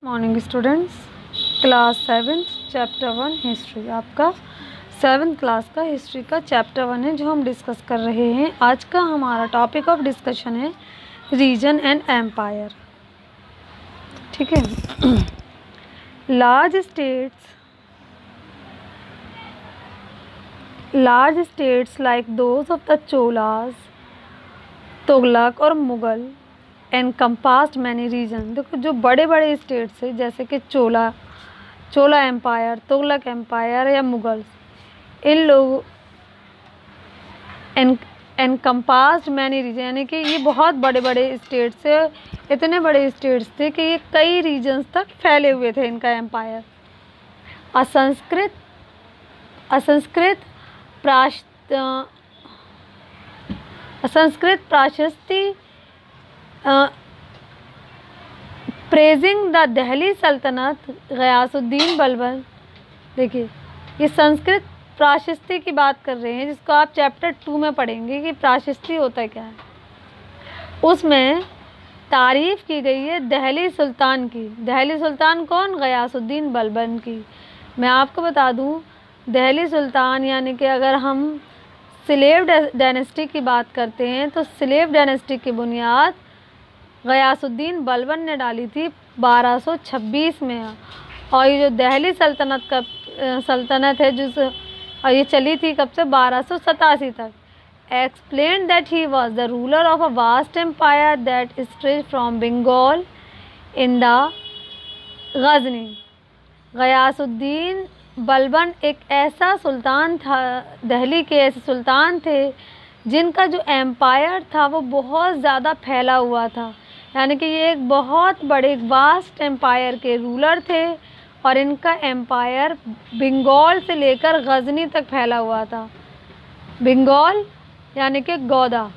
Morning students, class 7 chapter 1 history. आपका 7th class का history का चैप्टर 1 है जो हम डिस्कस कर रहे हैं। आज का हमारा टॉपिक ऑफ डिस्कशन है रीजन एंड एम्पायर। ठीक है। Large states like those of the Cholas, Tughlaq और मुगल एनकम्पास्ड मैनी रीजन। देखो, जो बड़े बड़े स्टेट्स है जैसे कि चोला एम्पायर, तुगलक एम्पायर या मुगल्स, इन लोग एनकम्पास्ड मैनी रीजन, यानी कि ये बहुत बड़े बड़े स्टेट्स है। इतने बड़े स्टेट्स थे कि ये कई रीजन्स तक फैले हुए थे इनका एम्पायर। असंस्कृत प्राशस्ती प्रेजिंग द दिल्ली सल्तनत गयासुद्दीन बलबन। देखिए, ये संस्कृत प्राशस्ती की बात कर रहे हैं जिसको आप चैप्टर 2 में पढ़ेंगे कि प्राशस्ती होता है क्या है। उसमें तारीफ़ की गई है दिल्ली सुल्तान की। दिल्ली सुल्तान कौन? गयासुद्दीन बलबन की। मैं आपको बता दूं, दिल्ली सुल्तान यानी कि अगर हम स्लेव डायनेस्टी की बात करते हैं तो स्लेव डायनेस्टी की बुनियाद गयासुद्दीन बलबन ने डाली थी 1226 में। और ये जो दिल्ली सल्तनत है और ये चली थी कब से? 1287 तक। Explain that he was the ruler of a vast empire that stretch from Bengal in the Ghazni. Ghiyasuddin Balban एक ऐसा सुल्तान था, दिल्ली के ऐसे सुल्तान थे जिनका जो एम्पायर था वो बहुत ज़्यादा फैला हुआ था। यानी कि ये एक बहुत बड़े वास्ट एम्पायर के रूलर थे और इनका एम्पायर बंगाल से लेकर गजनी तक फैला हुआ था। बंगाल यानी कि गौदा,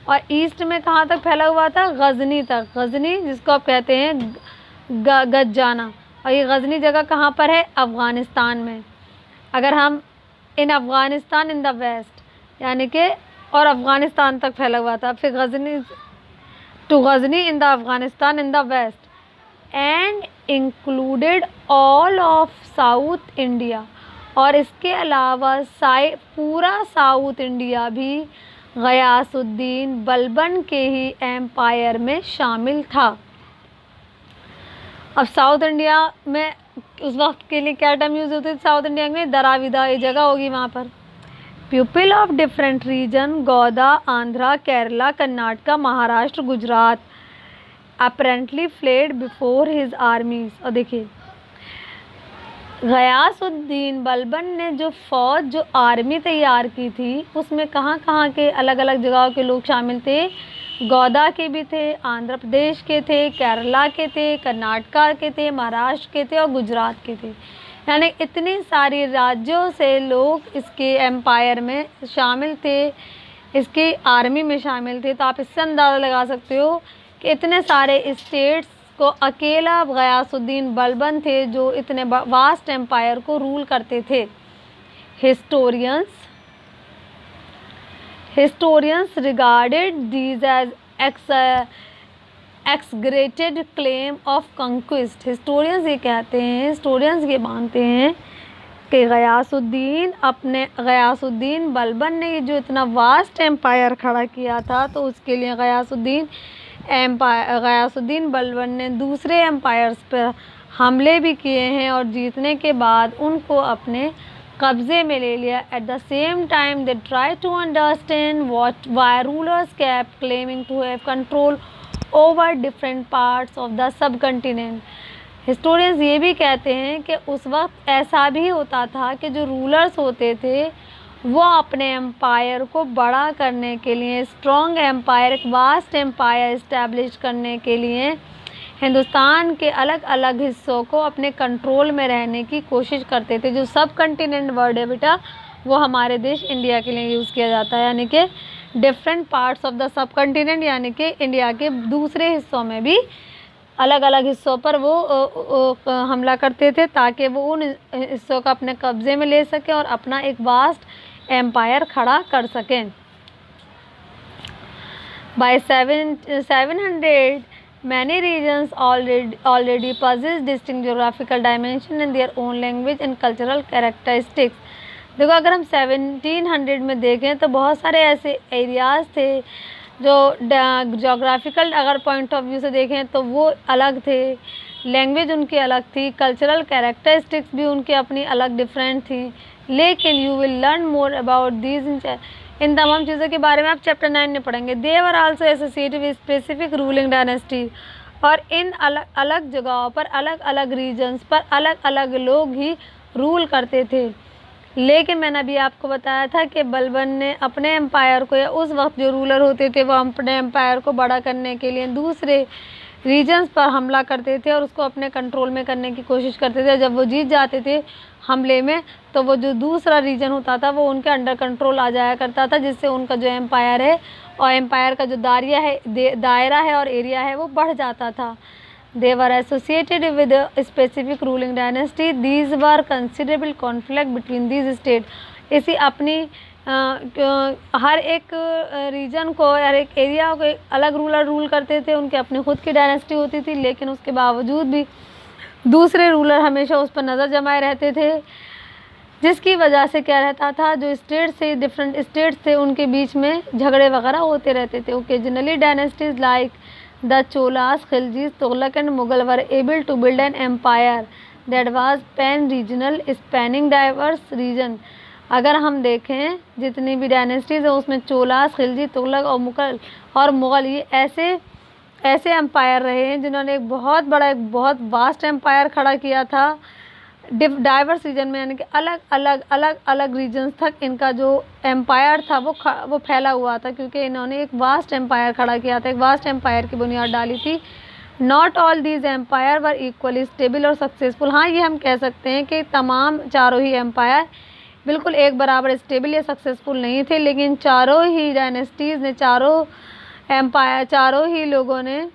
और ईस्ट में कहाँ तक फैला हुआ था? गजनी तक। गजनी जिसको आप कहते हैं गजाना, और ये गजनी जगह कहाँ पर है? अफ़गानिस्तान में। अगर हम in Afghanistan in the west, यानी कि और अफ़गानिस्तान तक फैला हुआ था। फिर Ghazni in the Afghanistan in the west and included all of south India. और इसके अलावा पूरा साउथ इंडिया भी गयासुद्दीन बलबन के ही एम्पायर में शामिल था। अब साउथ इंडिया में उस वक्त के लिए क्या टर्म यूज़ होती थी? साउथ इंडिया में दराविदा ये जगह होगी वहाँ पर। People of different region Gauda, Andhra, Kerala, Karnataka, Maharashtra, Gujarat apparently fled before his armies. और देखिए, गयासुद्दीन बलबन ने जो आर्मी तैयार की थी उसमें कहाँ कहाँ के अलग अलग जगहों के लोग शामिल थे? गौदा के भी थे, आंध्र प्रदेश के थे, केरला के थे, कर्नाटका के थे, महाराष्ट्र के थे और गुजरात के थे। यानी इतने सारे राज्यों से लोग इसके एम्पायर में शामिल थे, इसकी आर्मी में शामिल थे। तो आप इससे अंदाज़ा लगा सकते हो कि इतने सारे स्टेट्स को अकेला गयासुद्दीन बलबन थे जो इतने वास्ट एम्पायर को रूल करते थे। Historians regarded these as exaggerated claim of conquest. Historians ये मानते हैं कि गयासुद्दीन बलबन ने ये जो इतना वास्ट एम्पायर खड़ा किया था तो उसके लिए गयासुद्दीन बलबन ने दूसरे एम्पायर्स पर हमले भी किए हैं और जीतने के बाद उनको अपने कब्ज़े में ले लिया। At the same time they try to understand why rulers kept claiming to have control over different parts of the subcontinent. Historians ये भी कहते हैं कि उस वक्त ऐसा भी होता था कि जो रूलर्स होते थे वो अपने एम्पायर को बड़ा करने के लिए, स्ट्रॉन्ग एम्पायर, एक वास्ट एम्पायर इस्टेब्लिश करने के लिए हिंदुस्तान के अलग अलग हिस्सों को अपने कंट्रोल में रहने की कोशिश करते थे। जो सब कंटिनेंट वर्ड है बेटा वो हमारे देश इंडिया के लिए यूज़ किया जाता है, यानी कि डिफरेंट पार्ट्स ऑफ द सब कंटिनेंट, यानी कि इंडिया के दूसरे हिस्सों में भी अलग अलग हिस्सों पर वो हमला करते थे ताकि वो उन हिस्सों का अपने कब्ज़े में ले सकें और अपना एक वास्ट एम्पायर खड़ा कर सकें। By 700 Many regions already possess distinct geographical dimension in their own language and cultural characteristics. देखो अगर हम 1700 में देखें तो बहुत सारे ऐसे एरियाज़ थे जो जोग्राफिकल अगर पॉइंट ऑफ व्यू से देखें तो वो अलग थे, लैंग्वेज उनकी अलग थी, कल्चरल कैरेक्टरिस्टिक्स भी उनकी अपनी अलग डिफरेंट थी। लेकिन you will learn more about these in तमाम चीज़ों के बारे में आप चैप्टर 9 में पढ़ेंगे। They were also associated with specific ruling dynasty, और इन अलग अलग जगहों पर अलग अलग रीजन्स पर अलग अलग लोग ही रूल करते थे। लेकिन मैंने अभी आपको बताया था कि बलबन ने अपने एम्पायर को, या उस वक्त जो रूलर होते थे वो अपने एम्पायर को बड़ा करने के लिए दूसरे रीजन्स पर हमला करते थे और उसको अपने कंट्रोल में करने की कोशिश करते थे। जब वो जीत जाते थे हमले में तो वो जो दूसरा रीजन होता था वो उनके अंडर कंट्रोल आ जाया करता था, जिससे उनका जो एम्पायर है और एम्पायर का जो दायरा है और एरिया है वो बढ़ जाता था। They were associated with a specific ruling dynasty. These were considerable conflict between these states. इसी अपनी हर एक रीजन को, हर एक एरिया को एक अलग रूलर रूल करते थे, उनके अपनी खुद की डायनेस्टी होती थी, लेकिन उसके बावजूद भी दूसरे रूलर हमेशा उस पर नज़र जमाए रहते थे, जिसकी वजह से क्या रहता था, जो स्टेट से डिफरेंट स्टेट्स थे उनके बीच में झगड़े वगैरह होते रहते थे। Occasionally dynasties like the Cholas, Khiljis, Tughlaq and Mughal were able to build an empire that was pan-regional, spanning diverse region. अगर हम देखें जितनी भी डायनेस्टीज है उसमें चोलास, खिलजी, तुगलक और मुग़ल ये ऐसे एम्पायर रहे हैं जिन्होंने एक बहुत वास्ट एम्पायर खड़ा किया था डाइवर्स रीजन में, यानी कि अलग अलग रीजन्स तक इनका जो एम्पायर था वो फैला हुआ था, क्योंकि इन्होंने एक वास्ट एम्पायर खड़ा किया था, एक वास्ट एम्पायर की बुनियाद डाली थी। Not all these empire were equally stable और सक्सेसफुल। हाँ, ये हम कह सकते हैं कि तमाम चारों ही एम्पायर बिल्कुल एक बराबर स्टेबल या सक्सेसफुल नहीं थे, लेकिन चारों ही डायनेस्टीज़ ने, चारों ही लोगों ने,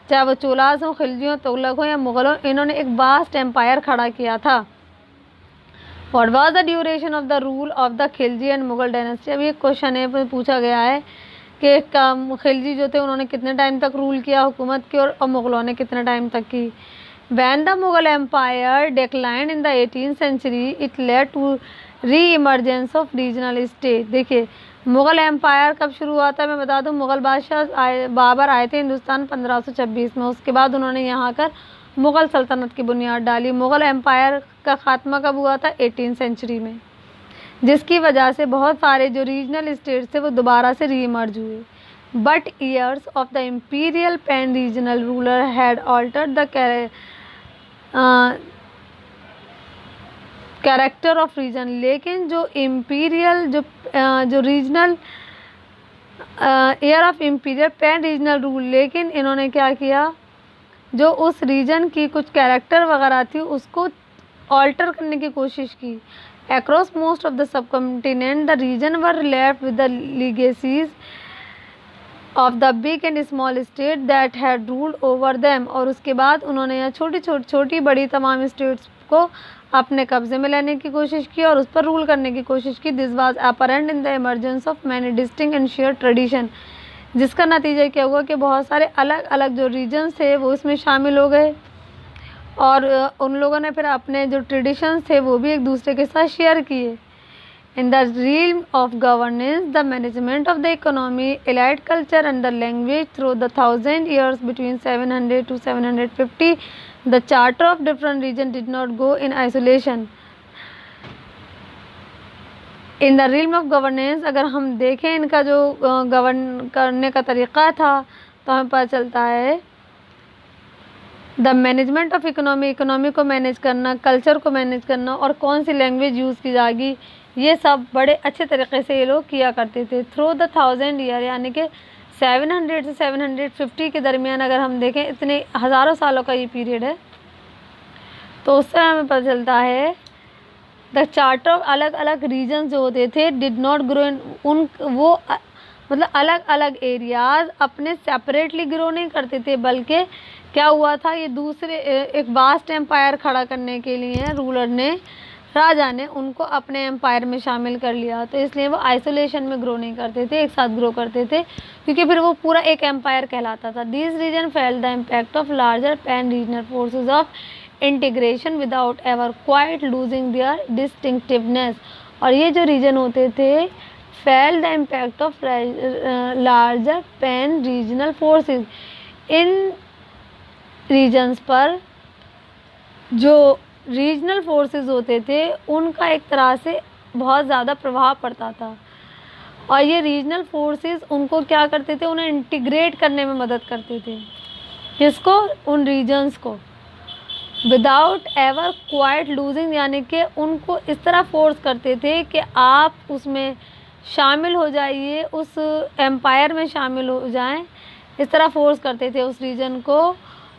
चाहे वो चोलास हों, खिलजी हों, तुगलक हों या मुग़ल हों, इन्होंने एक वास्ट एम्पायर खड़ा किया था। What was the duration of the rule of the Khilji and Mughal dynasty. अब ये क्वेश्चन है, पूछा गया है कि खिलजी जो थे उन्होंने कितने टाइम तक रूल किया, हुकूमत की, और मुग़लों ने कितने टाइम तक की। When the Mughal empire declined in the 18th century it led to reemergence of regional state. देखिए मुग़ल एम्पायर कब शुरू हुआ था, मैं बता दूं, मुग़ल बादशाह बाबर आए थे हिंदुस्तान 1526 में। उसके बाद उन्होंने यहाँ आकर मुग़ल सल्तनत की बुनियाद डाली। मुग़ल एम्पायर का ख़ात्मा कब हुआ था, 18th सेंचुरी में, जिसकी वजह से बहुत सारे जो रीजनल स्टेट्स थे वो दोबारा से री इमर्ज हुए। But years of the imperial pan regional ruler had altered the character of region. लेकिन जो इम्पीरियल जो regional year of imperial pan regional rule, लेकिन इन्होंने क्या किया, जो उस रीजन की कुछ कैरेक्टर वगैरह थी उसको ऑल्टर करने की कोशिश की। Across most of the subcontinent the region were left with the legacies of the big and small state that had ruled over them. और उसके बाद उन्होंने यहाँ छोटी बड़ी तमाम स्टेट्स को अपने कब्जे में लेने की कोशिश की और उस पर रूल करने की कोशिश की। This was apparent in the emergence of many distinct and share tradition, जिसका नतीजा क्या हुआ कि बहुत सारे अलग अलग जो रीजन्स थे वो इसमें शामिल हो गए, और उन लोगों ने फिर अपने जो ट्रेडिशंस थे वो भी एक दूसरे के साथ शेयर किए। In the realm of governance, the management of the economy, allied culture and the language through the 1000 years between 700 to 750, the charter of different regions did not go in isolation. In the realm of governance, अगर हम देखें इनका जो govern करने का तरीक़ा था तो हमें पता चलता है द मैनेजमेंट ऑफ इकोनॉमी को मैनेज करना, कल्चर को मैनेज करना और कौन सी लैंग्वेज यूज़ की जाएगी, ये सब बड़े अच्छे तरीके से ये लोग किया करते थे। थ्रू द 1000 ईयर, यानी कि 700 से 750 के दरमियान अगर हम देखें, इतने हज़ारों सालों का ये पीरियड है, तो उससे हमें पता चलता है द चार्टर ऑफ अलग अलग रीजन जो होते थे डिड नॉट ग्रो इन वो मतलब अलग अलग एरियाज़ अपने सेपरेटली ग्रो नहीं करते थे, बल्कि क्या हुआ था, ये दूसरे एक वास्ट एम्पायर खड़ा करने के लिए रूलर ने राजा ने उनको अपने एम्पायर में शामिल कर लिया, तो इसलिए वो आइसोलेशन में ग्रो नहीं करते थे, एक साथ ग्रो करते थे, क्योंकि फिर वो पूरा एक एम्पायर कहलाता था। This region felt the impact of larger pan regional forces of integration without ever quite losing their distinctiveness. और ये जो रीजन होते थे, fell the impact of larger pan regional forces, इन रीजन्स पर जो रीजनल फोर्सेस होते थे उनका एक तरह से बहुत ज़्यादा प्रभाव पड़ता था। और ये रीजनल फोर्सेस उनको क्या करते थे, उन्हें इंटीग्रेट करने में मदद करते थे। किसको? उन रीजन्स को, विदाउट एवर क्वाइट लूजिंग, यानी कि उनको इस तरह फोर्स करते थे कि आप उसमें शामिल हो जाइए, उस एम्पायर में शामिल हो जाएं, इस तरह फोर्स करते थे उस रीजन को।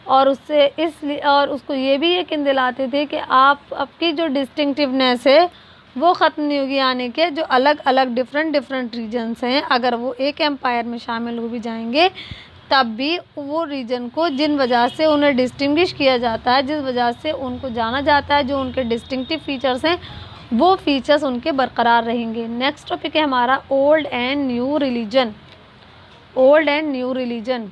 और उससे इसलिए, और उसको ये भी यकीन दिलाते थे कि आपकी जो डिस्टिंक्टिवनेस है वो ख़त्म नहीं होगी, यानी कि जो अलग अलग डिफरेंट रीजन्स हैं, अगर वो एक एम्पायर में शामिल हो भी जाएंगे तब भी वो रीजन को, जिन वजह से उन्हें डिस्टिंग्विश किया जाता है, जिस वजह से उनको जाना जाता है, जो उनके डिस्टिंक्टिव फीचर्स हैं, वो फीचर्स उनके बरकरार रहेंगे। नेक्स्ट टॉपिक है हमारा old and new religion. Old and new religion,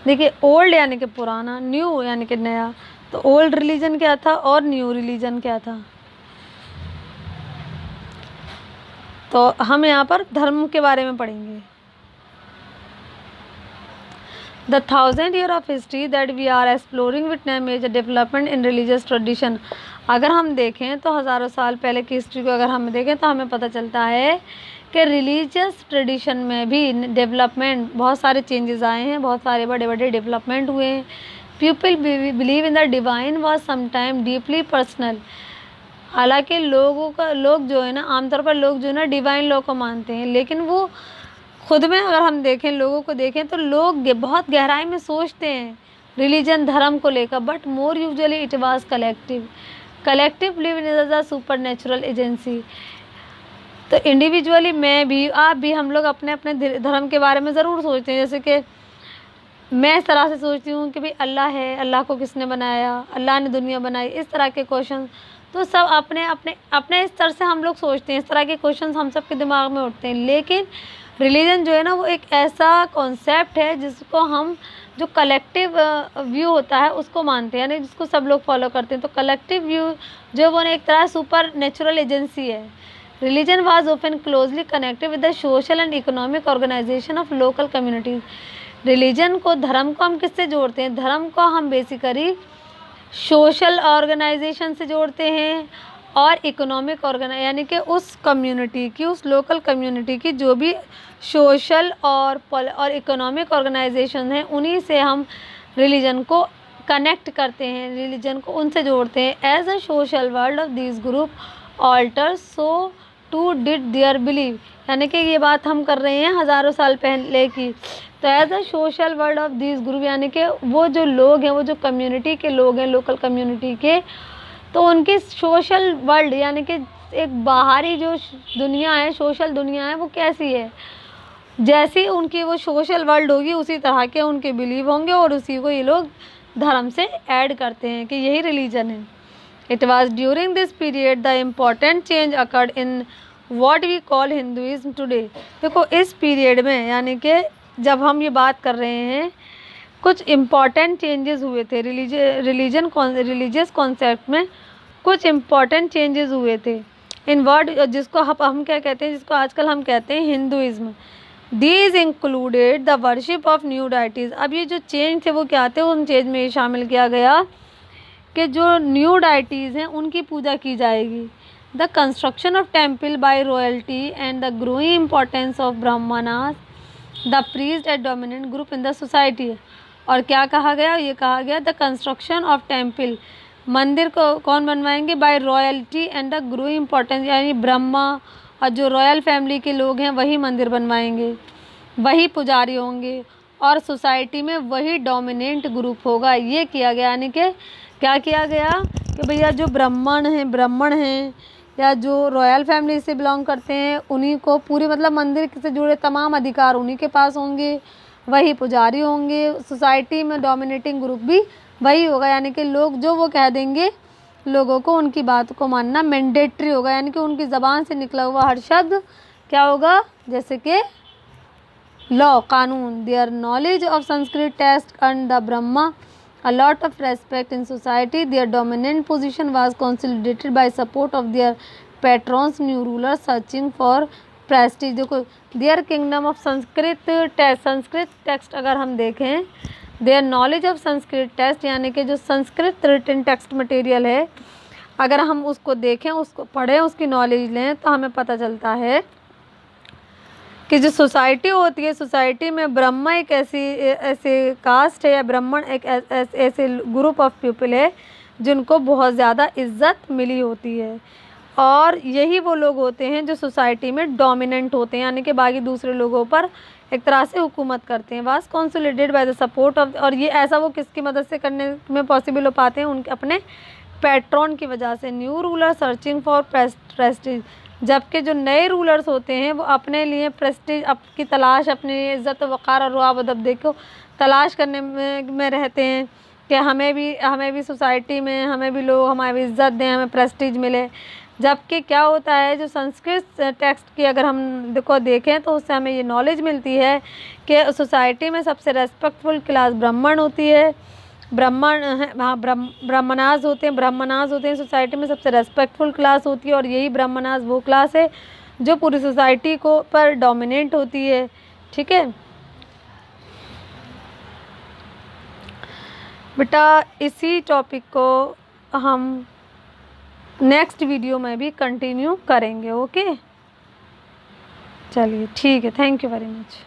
देखिए ओल्ड यानी कि पुराना, न्यू यानी कि नया। तो ओल्ड रिलीजन क्या था और न्यू रिलीजन क्या था? तो हम यहाँ पर धर्म के बारे में पढ़ेंगे। The 1000 year of history that we are exploring witness major development in religious tradition। अगर हम देखें तो हज़ारों साल पहले की हिस्ट्री को अगर हम देखें तो हमें पता चलता है कि रिलीजियस ट्रेडिशन में भी डेवलपमेंट, बहुत सारे चेंजेस आए हैं, बहुत सारे बड़े बड़े डेवलपमेंट हुए हैं। People believe in the divine was sometime deeply personal. हालांकि लोग जो है ना, आमतौर पर लोग जो है ना डिवाइन लॉ को मानते हैं, लेकिन वो खुद में अगर हम देखें, लोगों को देखें तो लोग बहुत गहराई में सोचते हैं रिलीजन, धर्म को लेकर, but more usually it was collective believe in the super natural agency. तो इंडिविजुअली मैं भी, आप भी, हम लोग अपने अपने धर्म के बारे में ज़रूर सोचते हैं। जैसे कि मैं इस तरह से सोचती हूँ कि भाई अल्लाह है, अल्लाह को किसने बनाया, अल्लाह ने दुनिया बनाई, इस तरह के क्वेश्चन। तो सब अपने अपने अपने इस तरह से हम लोग सोचते हैं, इस तरह के क्वेश्चन हम सब के दिमाग में उठते हैं। लेकिन रिलीजन जो है ना, वो एक ऐसा कॉन्सेप्ट है जिसको हम, जो कलेक्टिव व्यू होता है उसको मानते हैं, यानी जिसको सब लोग फॉलो करते हैं। तो कलेक्टिव व्यू जो वो एक तरह सुपर नेचुरल एजेंसी है। Religion was often closely connected with the social and economic organisation of local communities. Religion को, धर्म को हम किससे जोड़ते हैं? धर्म को हम बेसिकली सोशल ऑर्गेनाइजेशन से जोड़ते हैं और इकोनॉमिक यानी कि उस कम्युनिटी की, उस लोकल कम्युनिटी की जो भी सोशल और इकोनॉमिक ऑर्गेनाइजेशन हैं, उन्हीं से हम रिलीजन को कनेक्ट करते हैं, रिलीजन को उनसे जोड़ते हैं। As a social world of this group alter so too did their believe, यानी कि ये बात हम कर रहे हैं हज़ारों साल पहले की। तो as a social world of this group, यानी कि वो जो लोग हैं, वो जो कम्युनिटी के लोग हैं, लोकल कम्युनिटी के, तो उनकी सोशल वर्ल्ड यानी कि एक बाहरी जो दुनिया है, सोशल दुनिया है, वो कैसी है? जैसी उनकी वो सोशल वर्ल्ड होगी उसी तरह के उनके बिलीव होंगे, और उसी को ये लोग धर्म से ऐड करते हैं कि यही रिलीजन है। It was during this period the important change occurred in what we call Hinduism today. देखो इस पीरियड में, यानी कि जब हम ये बात कर रहे हैं, कुछ इम्पॉर्टेंट चेंजेस हुए थे रिलीजियस कॉन्सेप्ट में, कुछ इम्पॉर्टेंट चेंजेस हुए थे इन वर्ड, जिसको हम क्या कहते हैं, जिसको आजकल हम कहते हैं Hinduism. These included the worship of new deities. अब ये जो चेंज थे वो क्या थे? उन चेंज में ये शामिल किया गया कि जो न्यू डाइटीज़ हैं उनकी पूजा की जाएगी। The construction of temple by royalty and the growing importance of Brahmanas the priest at dominant group in the society. और क्या कहा गया? ये कहा गया द कंस्ट्रक्शन ऑफ टेम्पल, मंदिर को कौन बनवाएंगे? By royalty and the growing importance, यानी ब्रह्मा और जो रॉयल फैमिली के लोग हैं वही मंदिर बनवाएंगे, वही पुजारी होंगे, और सोसाइटी में वही डोमिनेंट ग्रुप होगा। ये किया गया, यानी कि क्या किया गया कि भैया जो ब्राह्मण हैं या जो रॉयल फैमिली से बिलोंग करते हैं, उन्हीं को पूरी, मतलब मंदिर से जुड़े तमाम अधिकार उन्हीं के पास होंगे, वही पुजारी होंगे, सोसाइटी में डोमिनेटिंग ग्रुप भी वही होगा। यानी कि लोग जो वो कह देंगे लोगों को उनकी बात को मानना मैंडेटरी होगा, यानी कि उनकी ज़बान से निकला हुआ हर शब्द क्या होगा, जैसे कि लॉ, कानून। Their knowledge of Sanskrit text earn the Brahma a lot of respect in society. Their dominant position was consolidated by support of their patrons, new rulers searching for prestige. देखो their kingdom of Sanskrit text अगर हम देखें, their knowledge of Sanskrit text यानी कि जो Sanskrit written text material है, अगर हम उसको देखें, उसको पढ़ें, उसकी नॉलेज लें, तो हमें पता चलता है कि जो सोसाइटी होती है, सोसाइटी में ब्राह्मण एक ऐसे कास्ट है या ब्राह्मण एक ऐसे ग्रुप ऑफ पीपल है जिनको बहुत ज़्यादा इज्जत मिली होती है, और यही वो लोग होते हैं जो सोसाइटी में डोमिनेंट होते हैं, यानी कि बाकी दूसरे लोगों पर एक तरह से हुकूमत करते हैं। Was consolidated by the support of, और ये ऐसा वो किसकी मदद से करने में पॉसिबल हो पाते हैं, उनके अपने पैट्रॉन की वजह से। New ruler searching for Prestige, जबकि जो नए रूलर्स होते हैं वो अपने लिए प्रेस्टीज की तलाश, अपनी इज़्ज़त वक़ार और रुआब अदब देखो तलाश करने में रहते हैं कि हमें भी सोसाइटी में हमें भी लोग हमारी इज़्ज़त दें, हमें प्रेस्टीज मिले। जबकि क्या होता है, जो संस्कृत टेक्स्ट की अगर हम देखें तो उससे हमें ये नॉलेज मिलती है कि सोसाइटी में सबसे रेस्पेक्टफुल क्लास ब्राह्मण होती है, ब्राह्मणाज होते हैं सोसाइटी में सबसे रेस्पेक्टफुल क्लास होती है, और यही ब्राह्मणाज वो क्लास है जो पूरी सोसाइटी को पर डोमिनेट होती है। ठीक है बेटा, इसी टॉपिक को हम नेक्स्ट वीडियो में भी कंटिन्यू करेंगे। ओके, चलिए ठीक है, थैंक यू वेरी मच।